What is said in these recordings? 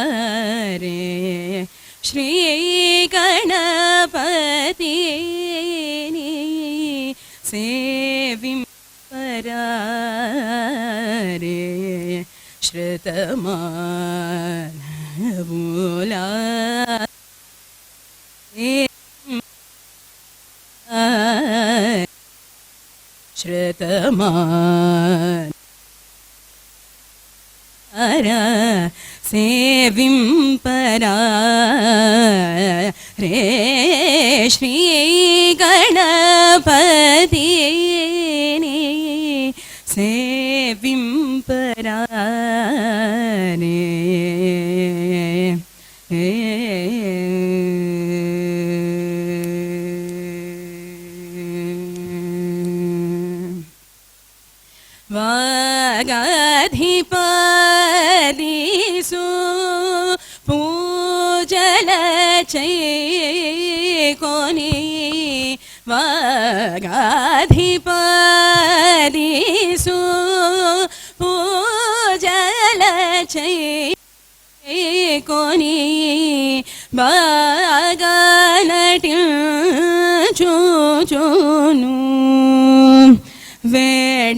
ಸೇವಿಂಪರಾರೆ ಶ್ರೀ ಗಣಪತಿ ಸೇವಿಂಪರಾರೆ ಶ್ರುತಮಾನಮೂಲ ಶ್ರುತಮಾನ ಸೇವಿಂಪರಾರೆ ಶ್ರೀ ಗಣಪತಿ ಸೇವಿಂಪರಾರೆ ವಾಗಾಧಿಪದಿಸು ಪೂಜಲ ಚೈಕೋನಿ ವಾಗಾಧಿಪದಿಸು ಪೂಜಲ ಚೈಕೋನಿ ಬಾಗನಟಿ ಚೂಚೂನು ವೇಡಲಿನ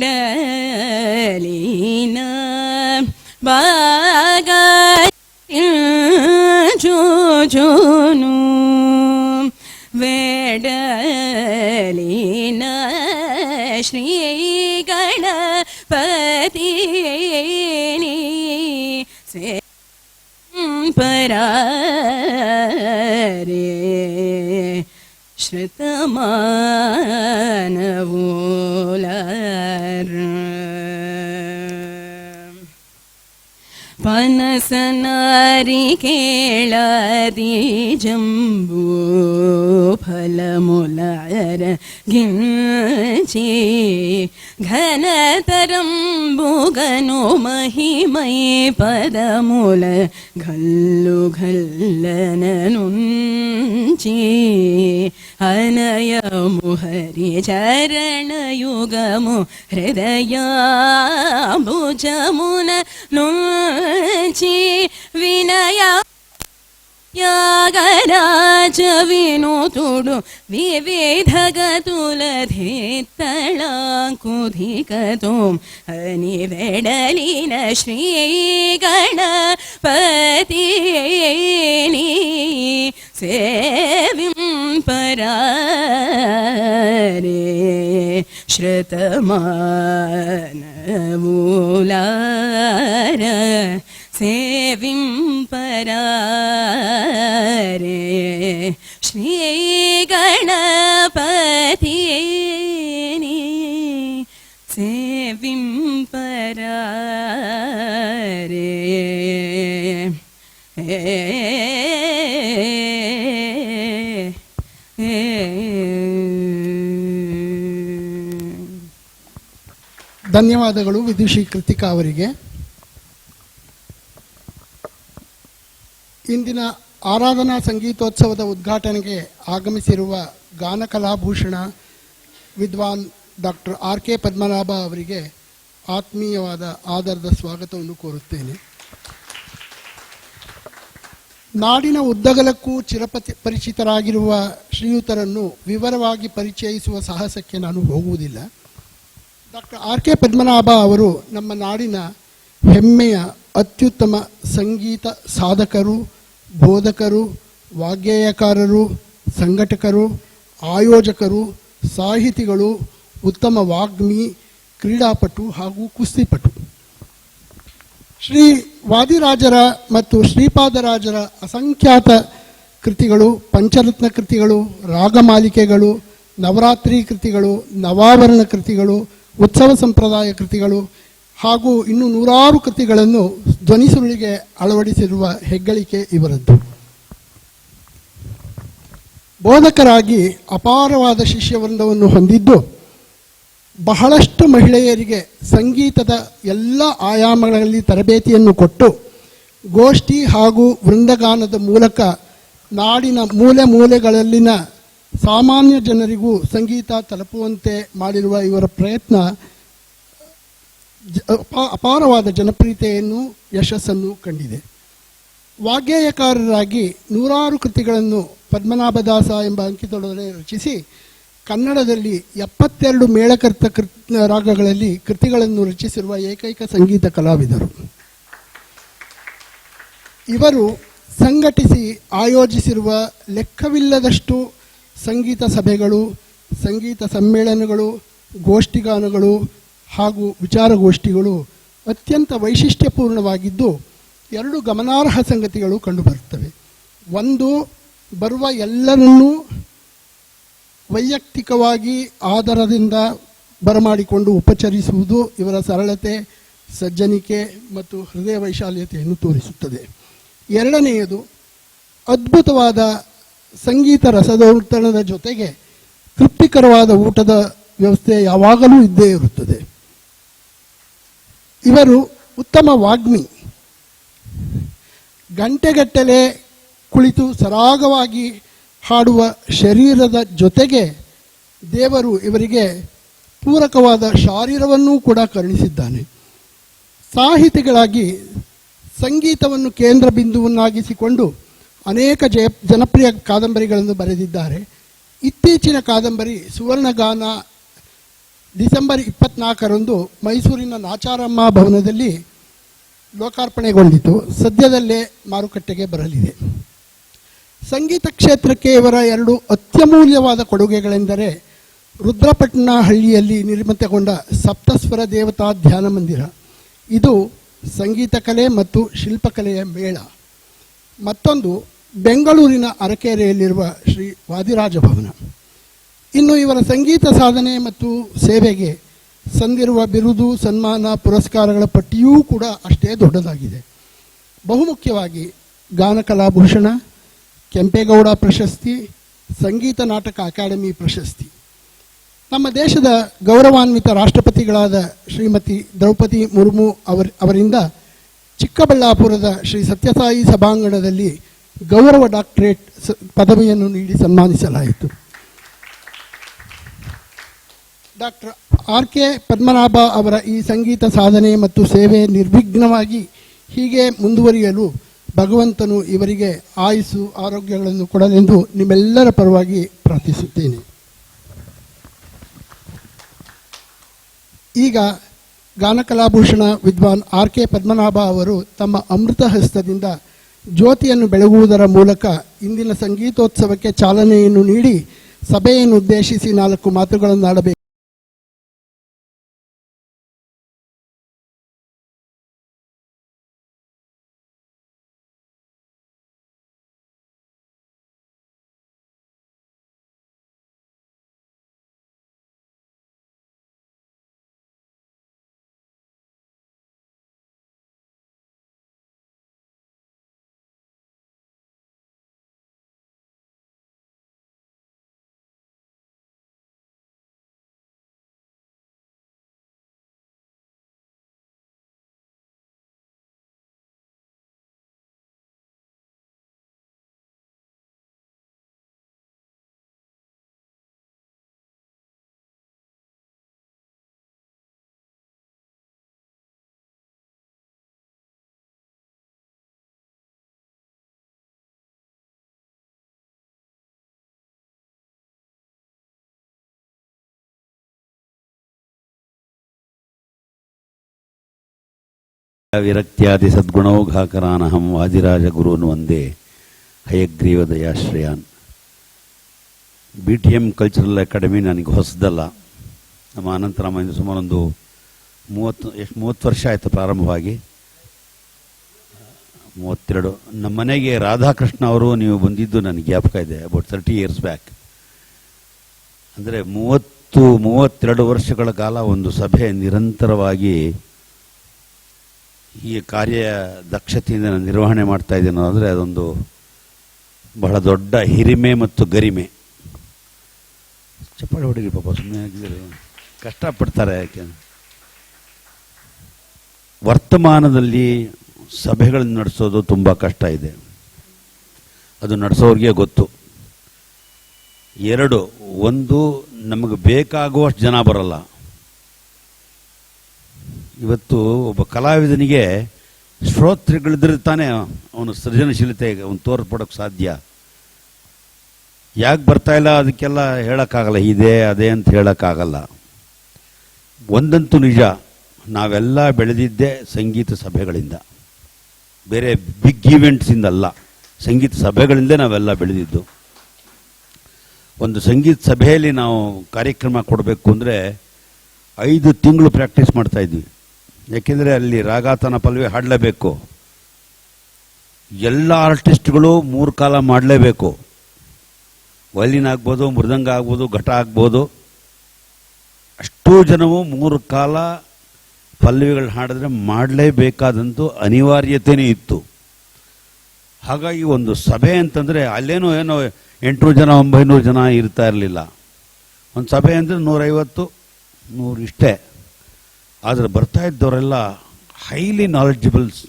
ಬಾಗ ಚೂಚೂನು ವೇಡಲಿನ ಶ್ರೀ ಗಣಪತಿ ಪರಾರೆ ಶ್ರುತಮಾನವೂಲರ ಪನಸನಾರಿ ಕೇಳದಿ ಜಂಬೂ ಫಲಮುಲರ ಗಿಂಚಿ ಘನತರಂಬುಗನು ಮಹಿಮೈ ಪದಮೂಲ ಘಲ್ಲು ಘಲ್ಲನನುಂಚಿ ಅನಯಮು ಹರಿ ಚರಣಯುಗಮು ಹೃದಯಾಂಬುಜಮುನ ನುಂಚಿ ವಿನಯ ಯಾಗರಾಜ ವಿನುತುಡು ವಿವಿಧಗತುಲಧಿತ್ತಳಾಂಕುಧಿಕತೋ ಅನಿವೆಡಲಿನ ಶ್ರೀ ಗಣಪತಿ ಸೇವಿಂಪರಾರೆ ಶ್ರುತಮಾನವೂಲರ ಸೇವಿಂಪರಾರೆ ಶ್ರೀ ಗಣಪತಿ ಸೇವಿಂಪರಾರೆ ಧನ್ಯವಾದಗಳು ವಿದುಷಿ ಕೃತಿಕಾ ಅವರಿಗೆ. ಇಂದಿನ ಆರಾಧನಾ ಸಂಗೀತೋತ್ಸವದ ಉದ್ಘಾಟನೆಗೆ ಆಗಮಿಸಿರುವ ಗಾನಕಲಾಭೂಷಣ ವಿದ್ವಾನ್ ಡಾಕ್ಟರ್ ಆರ್.ಕೆ. ಪದ್ಮನಾಭ ಅವರಿಗೆ ಆತ್ಮೀಯವಾದ ಆದರದ ಸ್ವಾಗತವನ್ನು ಕೋರುತ್ತೇನೆ. ನಾಡಿನ ಉದ್ದಗಲಕ್ಕೂ ಪರಿಚಿತರಾಗಿರುವ ಶ್ರೀಯುತರನ್ನು ವಿವರವಾಗಿ ಪರಿಚಯಿಸುವ ಸಾಹಸಕ್ಕೆ ನಾನು ಹೋಗುವುದಿಲ್ಲ. Doctor RK. ಪದ್ಮನಾಭ ಅವರು ನಮ್ಮ ನಾಡಿನ ಹೆಮ್ಮೆಯ ಅತ್ಯುತ್ತಮ ಸಂಗೀತ ಸಾಧಕರು, ಬೋಧಕರು, ವಾಗ್ಗೇಯಕಾರರು, ಸಂಘಟಕರು, ಆಯೋಜಕರು, ಸಾಹಿತಿಗಳು, ಉತ್ತಮ ವಾಗ್ಮಿ, ಕ್ರೀಡಾಪಟು ಹಾಗೂ ಕುಸ್ತಿಪಟು. ಶ್ರೀ ವಾದಿರಾಜರ ಮತ್ತು ಶ್ರೀಪಾದರಾಜರ ಅಸಂಖ್ಯಾತ ಕೃತಿಗಳು, ಪಂಚರತ್ನ ಕೃತಿಗಳು, ರಾಗಮಾಲಿಕೆಗಳು, ನವರಾತ್ರಿ ಕೃತಿಗಳು, ನವಾವರಣ ಕೃತಿಗಳು, ಉತ್ಸವ ಸಂಪ್ರದಾಯ ಕೃತಿಗಳು ಹಾಗೂ ಇನ್ನು ನೂರಾರು ಕೃತಿಗಳನ್ನು ಧ್ವನಿಸುರುಳಿಗೆ ಅಳವಡಿಸಿರುವ ಹೆಗ್ಗಳಿಕೆ ಇವರದ್ದು. ಬೋಧಕರಾಗಿ ಅಪಾರವಾದ ಶಿಷ್ಯವೃಂದವನ್ನು ಹೊಂದಿದ್ದು ಬಹಳಷ್ಟು ಮಹಿಳೆಯರಿಗೆ ಸಂಗೀತದ ಎಲ್ಲ ಆಯಾಮಗಳಲ್ಲಿ ತರಬೇತಿಯನ್ನು ಕೊಟ್ಟು ಗೋಷ್ಠಿ ಹಾಗೂ ವೃಂದಗಾನದ ಮೂಲಕ ನಾಡಿನ ಮೂಲೆ ಮೂಲೆಗಳಲ್ಲಿನ ಸಾಮಾನ್ಯ ಜನರಿಗೂ ಸಂಗೀತ ತಲುಪುವಂತೆ ಮಾಡಿರುವ ಇವರ ಪ್ರಯತ್ನ ಅಪಾರವಾದ ಜನಪ್ರಿಯತೆಯನ್ನು ಯಶಸ್ಸನ್ನು ಕಂಡಿದೆ. ವಾಗ್ಗೇಯಕಾರರಾಗಿ ನೂರಾರು ಕೃತಿಗಳನ್ನು ಪದ್ಮನಾಭದಾಸ ಎಂಬ ಅಂಕಿತೊಡನೆ ರಚಿಸಿ ಕನ್ನಡದಲ್ಲಿ 72 ಮೇಳಕರ್ತ ರಾಗಗಳಲ್ಲಿ ಕೃತಿಗಳನ್ನು ರಚಿಸಿರುವ ಏಕೈಕ ಸಂಗೀತ ಕಲಾವಿದರು. ಇವರು ಸಂಘಟಿಸಿ ಆಯೋಜಿಸಿರುವ ಲೆಕ್ಕವಿಲ್ಲದಷ್ಟು ಸಂಗೀತ ಸಭೆಗಳು, ಸಂಗೀತ ಸಮ್ಮೇಳನಗಳು, ಗೋಷ್ಠಿಗಾನಗಳು ಹಾಗೂ ವಿಚಾರಗೋಷ್ಠಿಗಳು ಅತ್ಯಂತ ವೈಶಿಷ್ಟ್ಯಪೂರ್ಣವಾಗಿದ್ದು 2 ಗಮನಾರ್ಹ ಸಂಗತಿಗಳು ಕಂಡುಬರುತ್ತವೆ. ಒಂದು, ಬರುವ ಎಲ್ಲರನ್ನೂ ವೈಯಕ್ತಿಕವಾಗಿ ಆದರದಿಂದ ಬರಮಾಡಿಕೊಂಡು ಉಪಚರಿಸುವುದು ಇವರ ಸರಳತೆ, ಸಜ್ಜನಿಕೆ ಮತ್ತು ಹೃದಯ ವೈಶಾಲ್ಯತೆಯನ್ನು ತೋರಿಸುತ್ತದೆ. ಎರಡನೆಯದು, ಅದ್ಭುತವಾದ ಸಂಗೀತ ರಸದೌತಣದ ಜೊತೆಗೆ ತೃಪ್ತಿಕರವಾದ ಊಟದ ವ್ಯವಸ್ಥೆ ಯಾವಾಗಲೂ ಇದ್ದೇ ಇರುತ್ತದೆ. ಇವರು ಉತ್ತಮ ವಾಗ್ಮಿ. ಗಂಟೆಗಟ್ಟಲೆ ಕುಳಿತು ಸರಾಗವಾಗಿ ಹಾಡುವ ಶರೀರದ ಜೊತೆಗೆ ದೇವರು ಇವರಿಗೆ ಪೂರಕವಾದ ಶಾರೀರವನ್ನೂ ಕೂಡ ಕರುಣಿಸಿದ್ದಾನೆ. ಸಾಹಿತಿಗಳಾಗಿ ಸಂಗೀತವನ್ನು ಕೇಂದ್ರ ಬಿಂದುವನ್ನಾಗಿಸಿಕೊಂಡು ಅನೇಕ ಜನಪ್ರಿಯ ಕಾದಂಬರಿಗಳನ್ನು ಬರೆದಿದ್ದಾರೆ. ಇತ್ತೀಚಿನ ಕಾದಂಬರಿ ಸುವರ್ಣಗಾನ ಡಿಸೆಂಬರ್ 24ರಂದು ಮೈಸೂರಿನ ನಾಚಾರಮ್ಮ ಭವನದಲ್ಲಿ ಲೋಕಾರ್ಪಣೆಗೊಂಡಿತು. ಸದ್ಯದಲ್ಲೇ ಮಾರುಕಟ್ಟೆಗೆ ಬರಲಿದೆ. ಸಂಗೀತ ಕ್ಷೇತ್ರಕ್ಕೆ ಇವರ 2 ಅತ್ಯಮೂಲ್ಯವಾದ ಕೊಡುಗೆಗಳೆಂದರೆ ರುದ್ರಪಟ್ಟಣಹಳ್ಳಿಯಲ್ಲಿ ನಿರ್ಮಿತಗೊಂಡ ಸಪ್ತಸ್ವರ ದೇವತಾ ಧ್ಯಾನ ಮಂದಿರ. ಇದು ಸಂಗೀತ ಕಲೆ ಮತ್ತು ಶಿಲ್ಪಕಲೆಯ ಮೇಳ. ಮತ್ತೊಂದು ಬೆಂಗಳೂರಿನ ಅರಕೆರೆಯಲ್ಲಿರುವ ಶ್ರೀ ವಾದಿರಾಜ ಭವನ. ಇನ್ನು ಇವರ ಸಂಗೀತ ಸಾಧನೆ ಮತ್ತು ಸೇವೆಗೆ ಸಂದಿರುವ ಬಿರುದು, ಸನ್ಮಾನ, ಪುರಸ್ಕಾರಗಳ ಪಟ್ಟಿಯೂ ಕೂಡ ಅಷ್ಟೇ ದೊಡ್ಡದಾಗಿದೆ. ಬಹುಮುಖ್ಯವಾಗಿ ಗಾನಕಲಾಭೂಷಣ, ಕೆಂಪೇಗೌಡ ಪ್ರಶಸ್ತಿ, ಸಂಗೀತ ನಾಟಕ ಅಕಾಡೆಮಿ ಪ್ರಶಸ್ತಿ. ನಮ್ಮ ದೇಶದ ಗೌರವಾನ್ವಿತ ರಾಷ್ಟ್ರಪತಿಗಳಾದ ಶ್ರೀಮತಿ ದ್ರೌಪದಿ ಮುರ್ಮು ಅವರಿಂದ ಚಿಕ್ಕಬಳ್ಳಾಪುರದ ಶ್ರೀ ಸತ್ಯಸಾಯಿ ಸಭಾಂಗಣದಲ್ಲಿ ಗೌರವ ಡಾಕ್ಟರೇಟ್ ಪದವಿಯನ್ನು ನೀಡಿ ಸನ್ಮಾನಿಸಲಾಯಿತು. Doctor RK. ಪದ್ಮನಾಭ ಅವರ ಈ ಸಂಗೀತ ಸಾಧನೆ ಮತ್ತು ಸೇವೆ ನಿರ್ವಿಘ್ನವಾಗಿ ಹೀಗೆ ಮುಂದುವರಿಯಲು ಭಗವಂತನು ಇವರಿಗೆ ಆಯುಸ್ಸು, ಆರೋಗ್ಯಗಳನ್ನು ಕೊಡಲೆಂದು ನಿಮ್ಮೆಲ್ಲರ ಪರವಾಗಿ ಪ್ರಾರ್ಥಿಸುತ್ತೇನೆ. ಈಗ ಗಾನಕಲಾಭೂಷಣ ವಿದ್ವಾನ್ ಆರ್.ಕೆ. ಪದ್ಮನಾಭ ಅವರು ತಮ್ಮ ಅಮೃತ ಹಸ್ತದಿಂದ ಜ್ಯೋತಿಯನ್ನು ಬೆಳಗುವುದರ ಮೂಲಕ ಇಂದಿನ ಸಂಗೀತೋತ್ಸವಕ್ಕೆ ಚಾಲನೆಯನ್ನು ನೀಡಿ ಸಭೆಯನ್ನು ಉದ್ದೇಶಿಸಿ 4 ಮಾತುಗಳನ್ನು ಆಡಬೇಕು. ವಿರಕ್ತ್ಯಾದಿ ಸದ್ಗುಣೌಘಾಕರಾನಹಂ Vadiraja ಗುರುನ್ Vande Hayagriva ದಯಾಶ್ರಯಾನ್. BTM cultural academy ನನಗೆ ಹೊಸದಲ್ಲ. ನಮ್ಮ ಅನಂತರಾಮಯ್ಯ ಸುಮಾರೊಂದು 30 ವರ್ಷ ಆಯಿತು ಪ್ರಾರಂಭವಾಗಿ. 32. ನಮ್ಮ ಮನೆಗೆ ರಾಧಾಕೃಷ್ಣ ಅವರು ನೀವು ಬಂದಿದ್ದು ನನಗೆ ಜ್ಞಾಪಕ ಇದೆ. About 30 years back. ಅಂದರೆ 32 ವರ್ಷಗಳ ಕಾಲ ಒಂದು ಸಭೆ ನಿರಂತರವಾಗಿ ಈ ಕಾರ್ಯ ದಕ್ಷತೆಯಿಂದ ನಾನು ನಿರ್ವಹಣೆ ಮಾಡ್ತಾ ಇದ್ದೇನೆ ಅಂದರೆ ಅದೊಂದು ಬಹಳ ದೊಡ್ಡ ಹಿರಿಮೆ ಮತ್ತು ಗರಿಮೆ. ಚಪ್ಪಾಳೆ ಹೊಡಿರಿ ಪಾಪ, ಸುಮ್ಮನೆ ಆಗಿದ್ದಾರೆ, ಕಷ್ಟಪಡ್ತಾರೆ. ಯಾಕೆ ವರ್ತಮಾನದಲ್ಲಿ ಸಭೆಗಳನ್ನು ನಡೆಸೋದು ತುಂಬ ಕಷ್ಟ ಇದೆ, ಅದು ನಡೆಸೋರಿಗೆ ಗೊತ್ತು. 2, ಒಂದು ನಮಗೆ ಬೇಕಾಗುವಷ್ಟು ಜನ ಬರಲ್ಲ. ಇವತ್ತು ಒಬ್ಬ ಕಲಾವಿದನಿಗೆ ಶ್ರೋತೃಗಳಿದ್ರೆ ತಾನೇ ಅವನು ಸೃಜನಶೀಲತೆ ಅವನು ತೋರ್ಪಡೋಕ್ಕೆ ಸಾಧ್ಯ. ಯಾಕೆ ಬರ್ತಾ ಇಲ್ಲ ಅದಕ್ಕೆಲ್ಲ ಹೇಳೋಕ್ಕಾಗಲ್ಲ, ಇದೆ ಅದೇ ಅಂತ ಹೇಳೋಕ್ಕಾಗಲ್ಲ. ಒಂದಂತೂ ನಿಜ, ನಾವೆಲ್ಲ ಬೆಳೆದಿದ್ದೇ ಸಂಗೀತ ಸಭೆಗಳಿಂದ, ಬೇರೆ ಬಿಗ್ ಈವೆಂಟ್ಸಿಂದ ಅಲ್ಲ, ಸಂಗೀತ ಸಭೆಗಳಿಂದ ನಾವೆಲ್ಲ ಬೆಳೆದಿದ್ದು. ಒಂದು ಸಂಗೀತ ಸಭೆಯಲ್ಲಿ ನಾವು ಕಾರ್ಯಕ್ರಮ ಕೊಡಬೇಕು ಅಂದರೆ 5 ತಿಂಗಳು ಪ್ರಾಕ್ಟೀಸ್ ಮಾಡ್ತಾ ಇದ್ವಿ. ಯಾಕೆಂದರೆ ಅಲ್ಲಿ ರಾಗಾತನ ಪಲ್ವಿ ಹಾಡಲೇಬೇಕು. ಎಲ್ಲ ಆರ್ಟಿಸ್ಟ್ಗಳು 3 ಕಾಲ ಮಾಡಲೇಬೇಕು. ವಯಲಿನ್ ಆಗ್ಬೋದು, ಮೃದಂಗ ಆಗ್ಬೋದು, ಘಟ ಆಗ್ಬೋದು. ಅಷ್ಟೂ ಜನವು 3 ಕಾಲ ಪಲ್ಲವಿಗಳು ಹಾಡಿದ್ರೆ ಮಾಡಲೇಬೇಕಾದಂತೂ ಅನಿವಾರ್ಯತೆಯೇ ಇತ್ತು. ಹಾಗಾಗಿ ಒಂದು ಸಭೆ ಅಂತಂದರೆ ಅಲ್ಲೇನೋ ಏನೋ 800 ಜನ 900 ಜನ ಇರ್ತಾ ಇರಲಿಲ್ಲ. ಒಂದು ಸಭೆ ಅಂದರೆ 150 100 ಇಷ್ಟೇ. ಆದರೆ ಬರ್ತಾ ಇದ್ದವರೆಲ್ಲ ಹೈಲಿ ನಾಲೆಡ್ಜಬಲ್ಸ್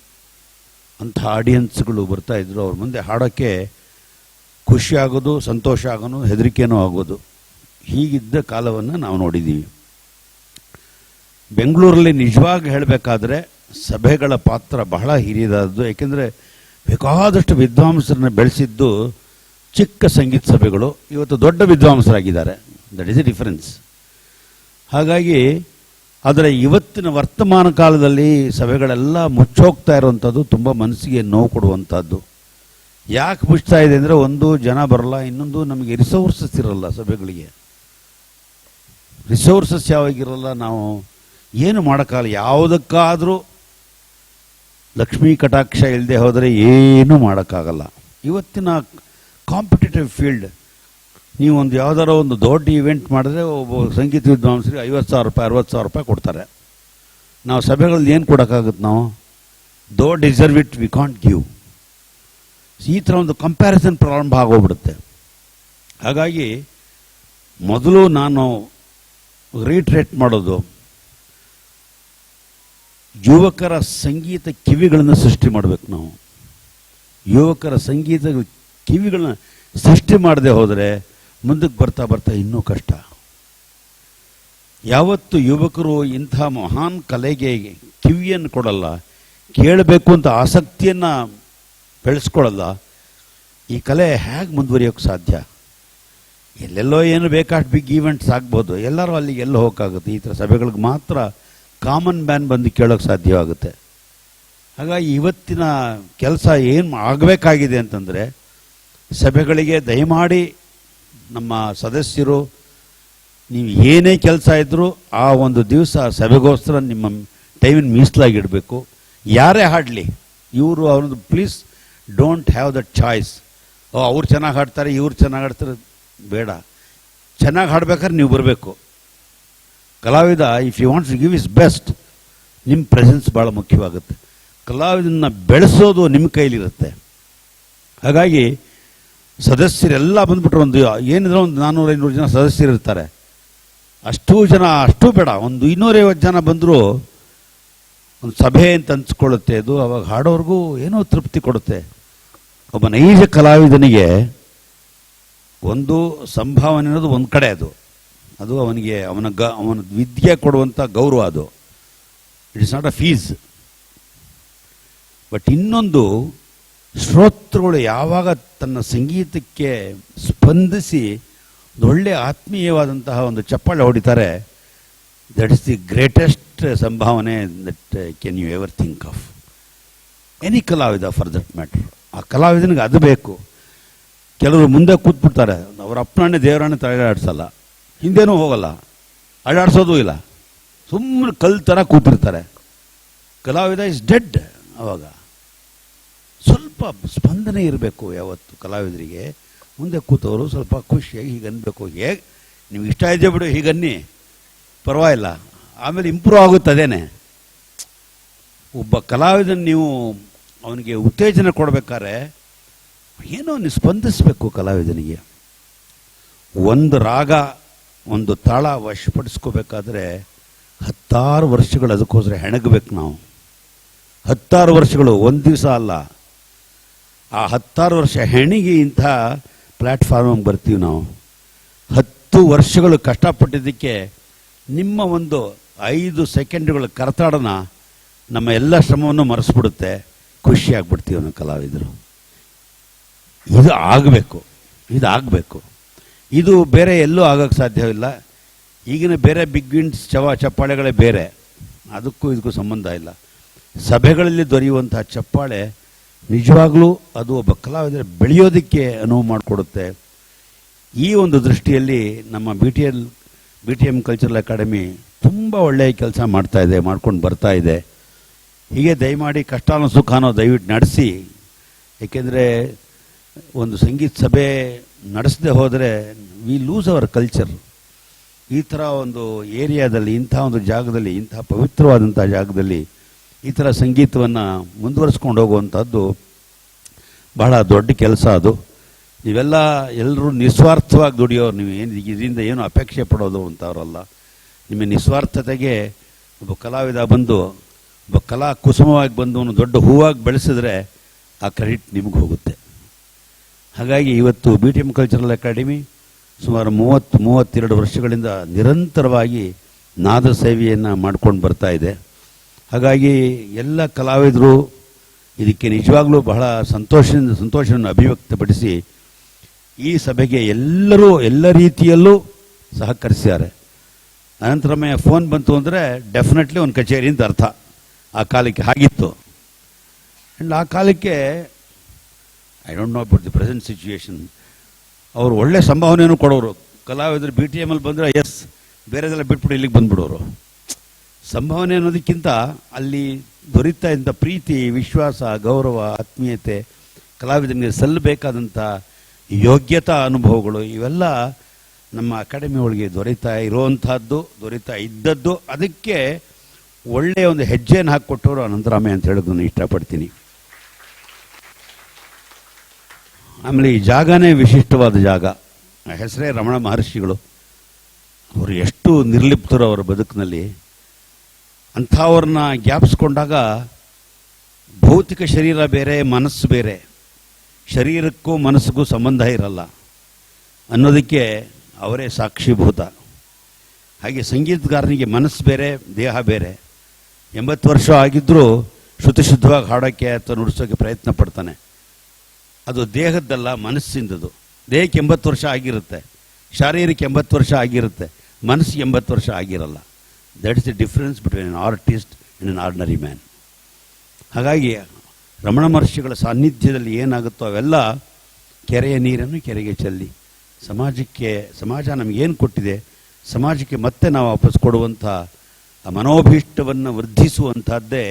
ಅಂಥ ಆಡಿಯನ್ಸ್ಗಳು ಬರ್ತಾಯಿದ್ರು. ಅವ್ರ ಮುಂದೆ ಹಾಡೋಕ್ಕೆ ಖುಷಿ ಆಗೋದು, ಸಂತೋಷ ಆಗೋದು, ಹೆದರಿಕೆನೂ ಆಗೋದು. ಹೀಗಿದ್ದ ಕಾಲವನ್ನು ನಾವು ನೋಡಿದ್ದೀವಿ. ಬೆಂಗಳೂರಲ್ಲಿ ನಿಜವಾಗಿ ಹೇಳಬೇಕಾದ್ರೆ ಸಭೆಗಳ ಪಾತ್ರ ಬಹಳ ಹಿರಿಯದಾದ್ದು. ಏಕೆಂದರೆ ಬೇಕಾದಷ್ಟು ವಿದ್ವಾಂಸರನ್ನ ಬೆಳೆಸಿದ್ದು ಚಿಕ್ಕ ಸಂಗೀತ ಸಭೆಗಳು. ಇವತ್ತು ದೊಡ್ಡ ವಿದ್ವಾಂಸರಾಗಿದ್ದಾರೆ. That is a difference. ಹಾಗಾಗಿ ಆದರೆ ಇವತ್ತಿನ ವರ್ತಮಾನ ಕಾಲದಲ್ಲಿ ಸಭೆಗಳೆಲ್ಲ ಮುಚ್ಚೋಗ್ತಾ ಇರುವಂಥದ್ದು ತುಂಬ ಮನಸ್ಸಿಗೆ ನೋವು ಕೊಡುವಂಥದ್ದು. ಯಾಕೆ ಮುಚ್ತಾ ಇದೆ ಅಂದರೆ, ಒಂದು ಜನ ಬರಲ್ಲ, ಇನ್ನೊಂದು ನಮಗೆ ರಿಸೋರ್ಸಸ್ ಇರಲ್ಲ. ಸಭೆಗಳಿಗೆ ರಿಸೋರ್ಸಸ್ ಯಾವಾಗಿರಲ್ಲ, ನಾವು ಏನು ಮಾಡೋಕ್ಕಾಗಲ್ಲ. ಯಾವುದಕ್ಕಾದರೂ ಲಕ್ಷ್ಮೀ ಕಟಾಕ್ಷ ಇಲ್ಲದೆ ಹೋದರೆ ಏನೂ ಮಾಡೋಕ್ಕಾಗಲ್ಲ. ಇವತ್ತಿನ ಕಾಂಪಿಟೇಟಿವ್ ಫೀಲ್ಡ್, ನೀವು ಒಂದು ಯಾವುದಾರ ಒಂದು ದೊಡ್ಡ ಇವೆಂಟ್ ಮಾಡಿದ್ರೆ ಒಬ್ಬ ಸಂಗೀತ ವಿದ್ವಾಂಸರಿಗೆ 50,000 ರೂಪಾಯಿ 60,000 ರೂಪಾಯಿ ಕೊಡ್ತಾರೆ. ನಾವು ಸಭೆಗಳಲ್ಲಿ ಏನು ಕೊಡೋಕ್ಕಾಗುತ್ತೆ? ನಾವು ದೋ deserve it, we can't give. ಈ ಥರ ಒಂದು ಕಂಪ್ಯಾರಿಸನ್ ಪ್ರಾರಂಭ ಆಗೋಗ್ಬಿಡುತ್ತೆ. ಹಾಗಾಗಿ ಮೊದಲು ನಾನು ರೀಟ್ರೇಟ್ ಮಾಡೋದು, ಯುವಕರ ಸಂಗೀತ ಕಿವಿಗಳನ್ನು ಸೃಷ್ಟಿ ಮಾಡಬೇಕು. ನಾವು ಯುವಕರ ಸಂಗೀತ ಕಿವಿಗಳನ್ನ ಸೃಷ್ಟಿ ಮಾಡದೆ ಹೋದರೆ ಮುಂದಕ್ಕೆ ಬರ್ತಾ ಬರ್ತಾ ಇನ್ನೂ ಕಷ್ಟ. ಯಾವತ್ತು ಯುವಕರು ಇಂಥ ಮಹಾನ್ ಕಲೆಗೆ ಕಿವಿಯನ್ನು ಕೊಡಲ್ಲ, ಕೇಳಬೇಕು ಅಂತ ಆಸಕ್ತಿಯನ್ನು ಬೆಳೆಸ್ಕೊಳ್ಳಲ್ಲ, ಈ ಕಲೆ ಹೇಗೆ ಮುಂದುವರಿಯೋಕ್ಕೆ ಸಾಧ್ಯ? ಎಲ್ಲೆಲ್ಲೋ ಏನು ಬೇಕಾಷ್ಟು ಬಿಗ್ ಈವೆಂಟ್ಸ್ ಆಗ್ಬೋದು, ಎಲ್ಲರೂ ಅಲ್ಲಿಗೆ ಎಲ್ಲ ಹೋಗೋಕ್ಕಾಗುತ್ತೆ. ಈ ಥರ ಸಭೆಗಳಿಗೆ ಮಾತ್ರ ಕಾಮನ್ ಮ್ಯಾನ್ ಬಂದು ಕೇಳೋಕ್ಕೆ ಸಾಧ್ಯವಾಗುತ್ತೆ. ಹಾಗಾಗಿ ಇವತ್ತಿನ ಕೆಲಸ ಏನು ಆಗಬೇಕಾಗಿದೆ ಅಂತಂದರೆ, ಸಭೆಗಳಿಗೆ ದಯಮಾಡಿ ನಮ್ಮ ಸದಸ್ಯರು, ನೀವು ಏನೇ ಕೆಲಸ ಇದ್ದರೂ ಆ ಒಂದು ದಿವಸ ಸಭೆಗೋಸ್ಕರ ನಿಮ್ಮ ಟೈಮನ್ನು ಮೀಸಲಾಗಿಡಬೇಕು. ಯಾರೇ ಹಾಡಲಿ, ಇವರು ಅವ್ರದ್ದು please don't have that choice. ಅವ್ರು ಚೆನ್ನಾಗಿ ಹಾಡ್ತಾರೆ, ಇವ್ರು ಚೆನ್ನಾಗಿ ಹಾಡ್ತಾರೆ, ಬೇಡ. ಚೆನ್ನಾಗಿ ಹಾಡ್ಬೇಕಾದ್ರೆ ನೀವು ಬರಬೇಕು. ಕಲಾವಿದ if you wants to give is best, ನಿಮ್ಮ ಪ್ರೆಸೆನ್ಸ್ ಭಾಳ ಮುಖ್ಯವಾಗುತ್ತೆ. ಕಲಾವಿದನ್ನ ಬೆಳೆಸೋದು ನಿಮ್ಮ ಕೈಲಿರುತ್ತೆ. ಹಾಗಾಗಿ ಸದಸ್ಯರೆಲ್ಲ ಬಂದುಬಿಟ್ರು, ಒಂದು ಏನಿದ್ರೆ ಒಂದು 400-500 ಜನ ಸದಸ್ಯರಿರ್ತಾರೆ. ಅಷ್ಟು ಜನ, ಅಷ್ಟು ಬೇಡ, ಒಂದು 250 ಜನ ಬಂದರೂ ಒಂದು ಸಭೆ ಅಂತ ಅನ್ಸ್ಕೊಳ್ಳುತ್ತೆ. ಅದು ಅವಾಗ ಹಾಡೋರ್ಗೂ ಏನೋ ತೃಪ್ತಿ ಕೊಡುತ್ತೆ. ಒಬ್ಬ ನೈಜ ಕಲಾವಿದನಿಗೆ ಒಂದು ಸಂಭಾವನೆ ಅನ್ನೋದು ಒಂದು ಕಡೆ, ಅದು ಅವನಿಗೆ ಅವನ ವಿದ್ಯೆ ಕೊಡುವಂಥ ಗೌರವ. ಅದು it is not a fees. But ಇನ್ನೊಂದು, ಶ್ರೋತೃಗಳು ಯಾವಾಗ ತನ್ನ ಸಂಗೀತಕ್ಕೆ ಸ್ಪಂದಿಸಿ ಒಳ್ಳೆ ಆತ್ಮೀಯವಾದಂತಹ ಒಂದು ಚಪ್ಪಾಳೆ ಹೊಡಿತಾರೆ, ದಟ್ ಇಸ್ ದಿ ಗ್ರೇಟೆಸ್ಟ್ ಸಂಭಾವನೆ that can you ever think of. Any ಕಲಾವಿದ ಫಾರ್ ದಟ್ ಮ್ಯಾಟರ್. ಆ ಕಲಾವಿದನಿಗೆ ಅದು ಬೇಕು. ಕೆಲವರು ಮುಂದೆ ಕೂತ್ಬಿಡ್ತಾರೆ, ಅವರ ಅಪ್ಪನೇ ದೇವರನ್ನೇ ತಲೆಯಾಡಿಸಲ್ಲ, ಹಿಂದೇನೂ ಹೋಗಲ್ಲ, ಅಳ್ಳಾಡಿಸೋದು ಇಲ್ಲ, ಸುಮ್ಮನೆ ಕಲ್ ಥರ ಕೂತಿರ್ತಾರೆ. ಕಲಾವಿದ ಇಸ್ ಡೆಡ್. ಅವಾಗ ಸ್ವಲ್ಪ ಸ್ಪಂದನೆ ಇರಬೇಕು. ಯಾವತ್ತು ಕಲಾವಿದರಿಗೆ ಮುಂದೆ ಕೂತವರು ಸ್ವಲ್ಪ ಖುಷಿಯಾಗಿ ಹೀಗೆ ಅನ್ಬೇಕು. ಹೇಗೆ ನಿಮ್ಗೆ ಇಷ್ಟ ಇದೆ ಬಿಡು, ಹೀಗನ್ನಿ, ಪರವಾಗಿಲ್ಲ, ಆಮೇಲೆ ಇಂಪ್ರೂವ್ ಆಗುತ್ತದೇನೆ. ಒಬ್ಬ ಕಲಾವಿದನ ನೀವು ಅವನಿಗೆ ಉತ್ತೇಜನ ಕೊಡಬೇಕಾದ್ರೆ ಏನೋ ನೀವು ಸ್ಪಂದಿಸಬೇಕು. ಕಲಾವಿದನಿಗೆ ಒಂದು ರಾಗ, ಒಂದು ತಾಳ ವಶಪಡಿಸ್ಕೋಬೇಕಾದ್ರೆ 10 ವರ್ಷಗಳು ಅದಕ್ಕೋಸ್ಕರ ಹೆಣಗಬೇಕು. ನಾವು 10 ವರ್ಷಗಳು, ಒಂದು ದಿವಸ ಅಲ್ಲ. ಆ 10 ವರ್ಷ ಹೆಣಿಗೆ ಇಂಥ ಪ್ಲ್ಯಾಟ್ಫಾರ್ಮಿಗೆ ಬರ್ತೀವಿ ನಾವು. 10 ವರ್ಷಗಳು ಕಷ್ಟಪಟ್ಟಿದ್ದಕ್ಕೆ ನಿಮ್ಮ ಒಂದು 5 ಸೆಕೆಂಡ್ಗಳ ಕರತಾಡನ ನಮ್ಮ ಎಲ್ಲ ಶ್ರಮವನ್ನು ಮರೆಸ್ಬಿಡುತ್ತೆ, ಖುಷಿ ಆಗ್ಬಿಡ್ತೀವಿ ನಾವು ಕಲಾವಿದರು. ಇದು ಆಗಬೇಕು. ಇದು ಬೇರೆ ಎಲ್ಲೂ ಆಗೋಕ್ಕೆ ಸಾಧ್ಯವಿಲ್ಲ. ಈಗಿನ ಬೇರೆ ಬಿಗ್ ವಿಂಡ್ಸ್ ಚಪ್ಪಾಳೆಗಳೇ ಬೇರೆ, ಅದಕ್ಕೂ ಇದಕ್ಕೂ ಸಂಬಂಧ ಇಲ್ಲ. ಸಭೆಗಳಲ್ಲಿ ದೊರೆಯುವಂತಹ ಚಪ್ಪಾಳೆ ನಿಜವಾಗ್ಲೂ ಅದು ಒಬ್ಬ ಕಲಾವಿದರ ಬೆಳೆಯೋದಕ್ಕೆ ಅನುವು ಮಾಡಿಕೊಡುತ್ತೆ. ಈ ಒಂದು ದೃಷ್ಟಿಯಲ್ಲಿ ನಮ್ಮ B T M cultural academy ತುಂಬ ಒಳ್ಳೆಯ ಕೆಲಸ ಮಾಡ್ಕೊಂಡು ಬರ್ತಾ ಇದೆ. ಹೀಗೆ ದಯಮಾಡಿ ಕಷ್ಟಾನೋ ಸುಖಾನೋ ದಯವಿಟ್ಟು ನಡೆಸಿ. ಏಕೆಂದರೆ ಒಂದು ಸಂಗೀತ ಸಭೆ ನಡೆಸದೆ ಹೋದರೆ ವಿ ಲೂಸ್ ಅವರ್ ಕಲ್ಚರ್. ಈ ಥರ ಒಂದು ಏರಿಯಾದಲ್ಲಿ, ಇಂಥ ಒಂದು ಜಾಗದಲ್ಲಿ, ಇಂಥ ಪವಿತ್ರವಾದಂಥ ಜಾಗದಲ್ಲಿ ಈ ಥರ ಸಂಗೀತವನ್ನು ಮುಂದುವರಿಸ್ಕೊಂಡು ಹೋಗುವಂಥದ್ದು ಬಹಳ ದೊಡ್ಡ ಕೆಲಸ. ಅದು ಎಲ್ಲರೂ ನಿಸ್ವಾರ್ಥವಾಗಿ ದುಡಿಯೋರು. ನೀವು ಇದರಿಂದ ಏನು ಅಪೇಕ್ಷೆ ಪಡೋದು ಅಂತವರಲ್ಲ. ನಿಮ್ಮ ನಿಸ್ವಾರ್ಥತೆಗೆ ಒಬ್ಬ ಕಲಾವಿದ ಬಂದು, ಒಬ್ಬ ಕಲಾ ಕುಸುಮವಾಗಿ ಬಂದು ಒಂದು ದೊಡ್ಡ ಹೂವಾಗಿ ಬೆಳೆಸಿದ್ರೆ ಆ ಕ್ರೆಡಿಟ್ ನಿಮಗೆ ಹೋಗುತ್ತೆ. ಹಾಗಾಗಿ ಇವತ್ತು B T M cultural academy ಸುಮಾರು 32 ವರ್ಷಗಳಿಂದ ನಿರಂತರವಾಗಿ ನಾದ ಸೇವೆಯನ್ನು ಮಾಡ್ಕೊಂಡು ಬರ್ತಾ ಇದೆ. ಹಾಗಾಗಿ ಎಲ್ಲ ಕಲಾವಿದರು ಇದಕ್ಕೆ ನಿಜವಾಗ್ಲೂ ಬಹಳ ಸಂತೋಷವನ್ನು ಅಭಿವ್ಯಕ್ತಪಡಿಸಿ ಈ ಸಭೆಗೆ ಎಲ್ಲ ರೀತಿಯಲ್ಲೂ ಸಹಕರಿಸಿದ್ದಾರೆ. ಅನಂತರಮಯ್ಯ ಫೋನ್ ಬಂತು ಅಂದರೆ ಡೆಫಿನೆಟ್ಲಿ ಒಂದು ಕಚೇರಿ ಅಂತ ಅರ್ಥ. ಆ ಕಾಲಕ್ಕೆ ಹಾಗಿತ್ತು. ಆ್ಯಂಡ್ ಆ ಕಾಲಕ್ಕೆ I don't know about the present situation. ಅವರು ಒಳ್ಳೆ ಸಂಭಾವನೆಯನ್ನು ಕೊಡೋರು. ಕಲಾವಿದರು ಬಿ ಟಿ ಎಮಲ್ಲಿ ಬಂದರೆ ಎಸ್, ಬೇರೆದೆಲ್ಲ ಬಿಟ್ಬಿಟ್ಟು ಇಲ್ಲಿಗೆ ಬಂದ್ಬಿಡೋರು. ಸಂಭಾವನೆ ಅನ್ನೋದಕ್ಕಿಂತ ಅಲ್ಲಿ ದೊರೀತಾ ಇದ್ದ ಪ್ರೀತಿ, ವಿಶ್ವಾಸ, ಗೌರವ, ಆತ್ಮೀಯತೆ, ಕಲಾವಿದನಿಗೆ ಸಲ್ಲಬೇಕಾದಂಥ ಯೋಗ್ಯತಾ ಅನುಭವಗಳು ಇವೆಲ್ಲ ನಮ್ಮ ಅಕಾಡೆಮಿ ಒಳಗೆ ದೊರೀತಾ ಇದ್ದದ್ದು. ಅದಕ್ಕೆ ಒಳ್ಳೆಯ ಒಂದು ಹೆಜ್ಜೆಯನ್ನು ಹಾಕಿಕೊಟ್ಟವರು ಅನಂತರಾಮಯ್ಯ ಅಂತ ಹೇಳೋದು ನಾನು ಇಷ್ಟಪಡ್ತೀನಿ. ಆಮೇಲೆ ಈ ಜಾಗನೇ ವಿಶಿಷ್ಟವಾದ ಜಾಗ. ಹೆಸರೇ ರಮಣ ಮಹರ್ಷಿಗಳು. ಅವರು ಎಷ್ಟು ನಿರ್ಲಿಪ್ತರು ಅವರ ಬದುಕಿನಲ್ಲಿ. ಅಂಥವ್ರನ್ನ ಜ್ಞಾಪಿಸ್ಕೊಂಡಾಗ ಭೌತಿಕ ಶರೀರ ಬೇರೆ, ಮನಸ್ಸು ಬೇರೆ. ಶರೀರಕ್ಕೂ ಮನಸ್ಸಿಗೂ ಸಂಬಂಧ ಇರಲ್ಲ ಅನ್ನೋದಕ್ಕೆ ಅವರೇ ಸಾಕ್ಷೀಭೂತ. ಹಾಗೆ ಸಂಗೀತಗಾರನಿಗೆ ಮನಸ್ಸು ಬೇರೆ, ದೇಹ ಬೇರೆ. 80 ವರ್ಷ ಆಗಿದ್ದರೂ ಶುದ್ಧವಾಗಿ ಹಾಡೋಕ್ಕೆ ಅಥವಾ ನುಡಿಸೋಕ್ಕೆ ಪ್ರಯತ್ನ ಪಡ್ತಾನೆ. ಅದು ದೇಹದ್ದಲ್ಲ, ಮನಸ್ಸಿಂದದು. ದೇಹಕ್ಕೆ 80 ವರ್ಷ ಆಗಿರುತ್ತೆ, ಶಾರೀರಕ್ಕೆ 80 ವರ್ಷ ಆಗಿರುತ್ತೆ, ಮನಸ್ಸಿಗೆ 80 ವರ್ಷ ಆಗಿರಲ್ಲ. That is the difference between an artist and N ordinary man. ಹಾಗಾಗಿ ರಮಣ ಮಹರ್ಷಿಗಳ ಸಾನ್ನಿಧ್ಯದಲ್ಲಿ ಏನಾಗುತ್ತೋ ಅವೆಲ್ಲ ಕೆರೆಯ ನೀರನ್ನು ಕೆರೆಗೆ ಚೆಲ್ಲಿ ಸಮಾಜ ನಮಗೇನು ಕೊಟ್ಟಿದೆ, ಸಮಾಜಕ್ಕೆ ಮತ್ತೆ ನಾವು ವಾಪಸ್ ಕೊಡುವಂಥ ಮನೋಭೀಷ್ಟವನ್ನು ವೃದ್ಧಿಸುವಂಥದ್ದೇ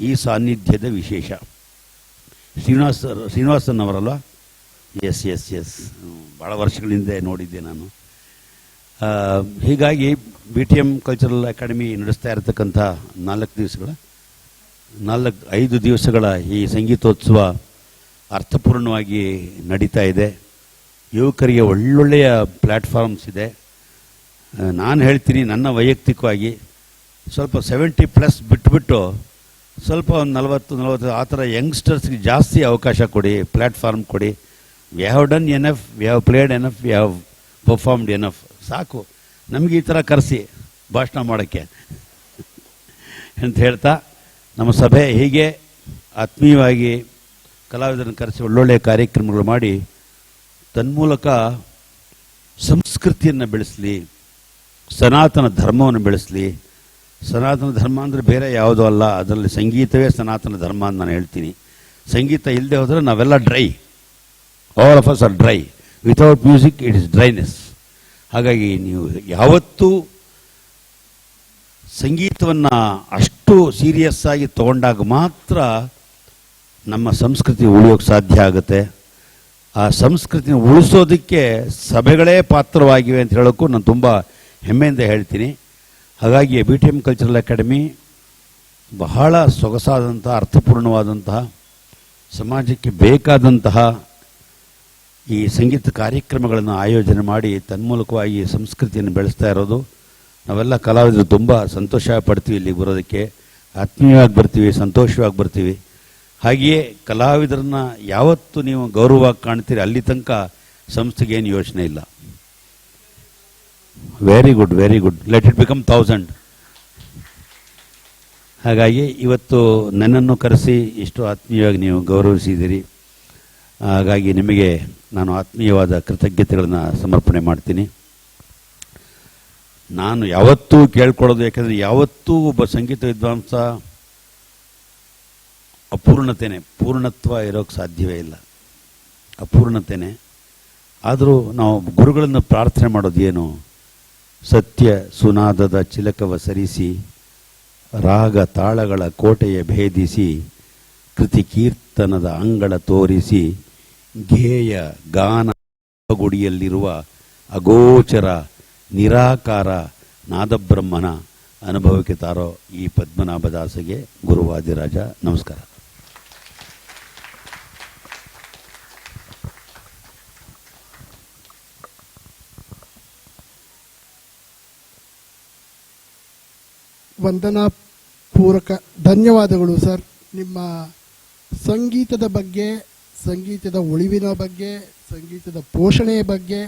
ಈ ಸಾನ್ನಿಧ್ಯದ ವಿಶೇಷ. ಶ್ರೀನಿವಾಸನ್ ಅವರಲ್ಲ? ಎಸ್ ಭಾಳ ವರ್ಷಗಳಿಂದ ನೋಡಿದ್ದೆ ನಾನು. ಹೀಗಾಗಿ B T M cultural academy ನಡೆಸ್ತಾ ಇರತಕ್ಕಂಥ 5 ದಿವಸಗಳ ಈ ಸಂಗೀತೋತ್ಸವ ಅರ್ಥಪೂರ್ಣವಾಗಿ ನಡೀತಾ ಇದೆ. ಯುವಕರಿಗೆ ಒಳ್ಳೊಳ್ಳೆಯ ಪ್ಲ್ಯಾಟ್ಫಾರ್ಮ್ಸ್ ಇದೆ. ನಾನು ಹೇಳ್ತೀನಿ, ನನ್ನ ವೈಯಕ್ತಿಕವಾಗಿ ಸ್ವಲ್ಪ 70+ ಬಿಟ್ಬಿಟ್ಟು ಸ್ವಲ್ಪ ಒಂದು 40 ಆ ಥರ ಯಂಗ್ಸ್ಟರ್ಸ್ಗೆ ಜಾಸ್ತಿ ಅವಕಾಶ ಕೊಡಿ, ಪ್ಲ್ಯಾಟ್ಫಾರ್ಮ್ ಕೊಡಿ. We have done enough, we have played enough, we have performed enough. ಸಾಕು, ನಮಗೆ ಈ ಥರ ಕರೆಸಿ ಭಾಷಣ ಮಾಡೋಕ್ಕೆ ಅಂತ ಹೇಳ್ತಾ, ನಮ್ಮ ಸಭೆ ಹೀಗೆ ಆತ್ಮೀಯವಾಗಿ ಕಲಾವಿದರನ್ನು ಕರೆಸಿ ಒಳ್ಳೊಳ್ಳೆಯ ಕಾರ್ಯಕ್ರಮಗಳು ಮಾಡಿ ತನ್ಮೂಲಕ ಸಂಸ್ಕೃತಿಯನ್ನು ಬೆಳೆಸಲಿ, ಸನಾತನ ಧರ್ಮವನ್ನು ಬೆಳೆಸಲಿ. ಸನಾತನ ಧರ್ಮ ಅಂದರೆ ಬೇರೆ ಯಾವುದೂ ಅಲ್ಲ, ಅದರಲ್ಲಿ ಸಂಗೀತವೇ ಸನಾತನ ಧರ್ಮ ಅಂತ ನಾನು ಹೇಳ್ತೀನಿ. ಸಂಗೀತ ಇಲ್ಲದೆ ಹೋದರೆ ನಾವೆಲ್ಲ dry, all of us are dry. Without music it is dryness. ಹಾಗಾಗಿ ನೀವು ಯಾವತ್ತೂ ಸಂಗೀತವನ್ನು ಅಷ್ಟು ಸೀರಿಯಸ್ ಆಗಿ ತಗೊಂಡಾಗ ಮಾತ್ರ ನಮ್ಮ ಸಂಸ್ಕೃತಿ ಉಳಿಯೋಕ್ಕೆ ಸಾಧ್ಯ ಆಗುತ್ತೆ. ಆ ಸಂಸ್ಕೃತಿನ ಉಳಿಸೋದಕ್ಕೆ ಸಭೆಗಳೇ ಪಾತ್ರವಾಗಿವೆ ಅಂತ ಹೇಳೋಕ್ಕೂ ನಾನು ತುಂಬ ಹೆಮ್ಮೆಯಿಂದ ಹೇಳ್ತೀನಿ. ಹಾಗಾಗಿ B T M cultural academy ಬಹಳ ಸೊಗಸಾದಂತಹ, ಅರ್ಥಪೂರ್ಣವಾದಂತಹ, ಸಮಾಜಕ್ಕೆ ಬೇಕಾದಂತಹ ಈ ಸಂಗೀತ ಕಾರ್ಯಕ್ರಮಗಳನ್ನು ಆಯೋಜನೆ ಮಾಡಿ ತನ್ಮೂಲಕವಾಗಿ ಸಂಸ್ಕೃತಿಯನ್ನು ಬೆಳೆಸ್ತಾ ಇರೋದು. ನಾವೆಲ್ಲ ಕಲಾವಿದರು ತುಂಬ ಸಂತೋಷ ಪಡ್ತೀವಿ ಇಲ್ಲಿಗೆ ಬರೋದಕ್ಕೆ. ಆತ್ಮೀಯವಾಗಿ ಬರ್ತೀವಿ, ಸಂತೋಷವಾಗಿ ಬರ್ತೀವಿ. ಹಾಗೆಯೇ ಕಲಾವಿದರನ್ನ ಯಾವತ್ತು ನೀವು ಗೌರವವಾಗಿ ಕಾಣ್ತೀರಿ ಅಲ್ಲಿ ತನಕ ಸಂಸ್ಥೆಗೆ ಏನು ಯೋಚನೆ ಇಲ್ಲ. Very good, let it become 1000. ಹಾಗಾಗಿ ಇವತ್ತು ನನ್ನನ್ನು ಕರೆಸಿ ಇಷ್ಟು ಆತ್ಮೀಯವಾಗಿ ನೀವು ಗೌರವಿಸಿದ್ದೀರಿ. ಹಾಗಾಗಿ ನಿಮಗೆ ನಾನು ಆತ್ಮೀಯವಾದ ಕೃತಜ್ಞತೆಗಳನ್ನು ಸಮರ್ಪಣೆ ಮಾಡ್ತೀನಿ. ನಾನು ಯಾವತ್ತೂ ಕೇಳ್ಕೊಳ್ಳೋದು, ಯಾಕೆಂದರೆ ಯಾವತ್ತೂ ಒಬ್ಬ ಸಂಗೀತ ವಿದ್ವಾಂಸ ಅಪೂರ್ಣತೆಯೇ, ಪೂರ್ಣತ್ವ ಇರೋಕ್ಕೆ ಸಾಧ್ಯವೇ ಇಲ್ಲ, ಅಪೂರ್ಣತೆಯೇ. ಆದರೂ ನಾವು ಗುರುಗಳನ್ನು ಪ್ರಾರ್ಥನೆ ಮಾಡೋದು ಏನು? ಸತ್ಯ ಸುನಾದದ ಚಿಲಕವ ಸರಿಸಿ, ರಾಗ ತಾಳಗಳ ಕೋಟೆಯ ಭೇದಿಸಿ, ಕೃತಿ ಕೀರ್ತನದ ಅಂಗಳ ತೋರಿಸಿ, ಗೇಯ ಗಾನ ಗುಡಿಯಲ್ಲಿರುವ ಅಗೋಚರ ನಿರಾಕಾರ ನಾದಬ್ರಹ್ಮನ ಅನುಭವಕ್ಕೆ ತಾರೋ ಈ ಪದ್ಮನಾಭದಾಸಗೆ ಗುರುವಾದಿರಾಜ ನಮಸ್ಕಾರ. ವಂದನಾ ಪೂರಕ ಧನ್ಯವಾದಗಳು ಸರ್. ನಿಮ್ಮ ಸಂಗೀತದ ಬಗ್ಗೆ, ಸಂಗೀತದ ಉಳಿವಿನ ಬಗ್ಗೆ, ಸಂಗೀತದ ಪೋಷಣೆಯ ಬಗ್ಗೆ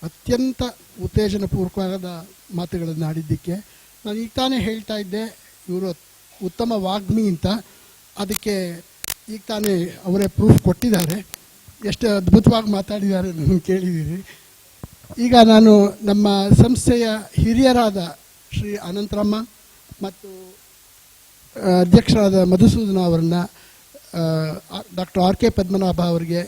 ಅತ್ಯಂತ ಉತ್ತೇಜನಪೂರ್ವಕವಾದ ಮಾತುಗಳನ್ನು ಆಡಿದ್ದಕ್ಕೆ. ನಾನು ಈಗ ತಾನೇ ಹೇಳ್ತಾ ಇದ್ದೆ, ಇವರು ಉತ್ತಮ ವಾಗ್ಮಿ ಅಂತ. ಅದಕ್ಕೆ ಈಗ ತಾನೇ ಅವರೇ ಪ್ರೂಫ್ ಕೊಟ್ಟಿದ್ದಾರೆ. ಎಷ್ಟು ಅದ್ಭುತವಾಗಿ ಮಾತಾಡಿದ್ದಾರೆ ನಾನು ಕೇಳಿದ್ದೀರಿ. ಈಗ ನಾನು ನಮ್ಮ ಸಂಸ್ಥೆಯ ಹಿರಿಯರಾದ ಶ್ರೀ ಅನಂತರಮ್ಮ ಮತ್ತು ಅಧ್ಯಕ್ಷರಾದ ಮಧುಸೂದನ ಅವರನ್ನು ಡಾಕ್ಟರ್ ಆರ್ ಕೆ ಪದ್ಮನಾಭ ಅವರಿಗೆ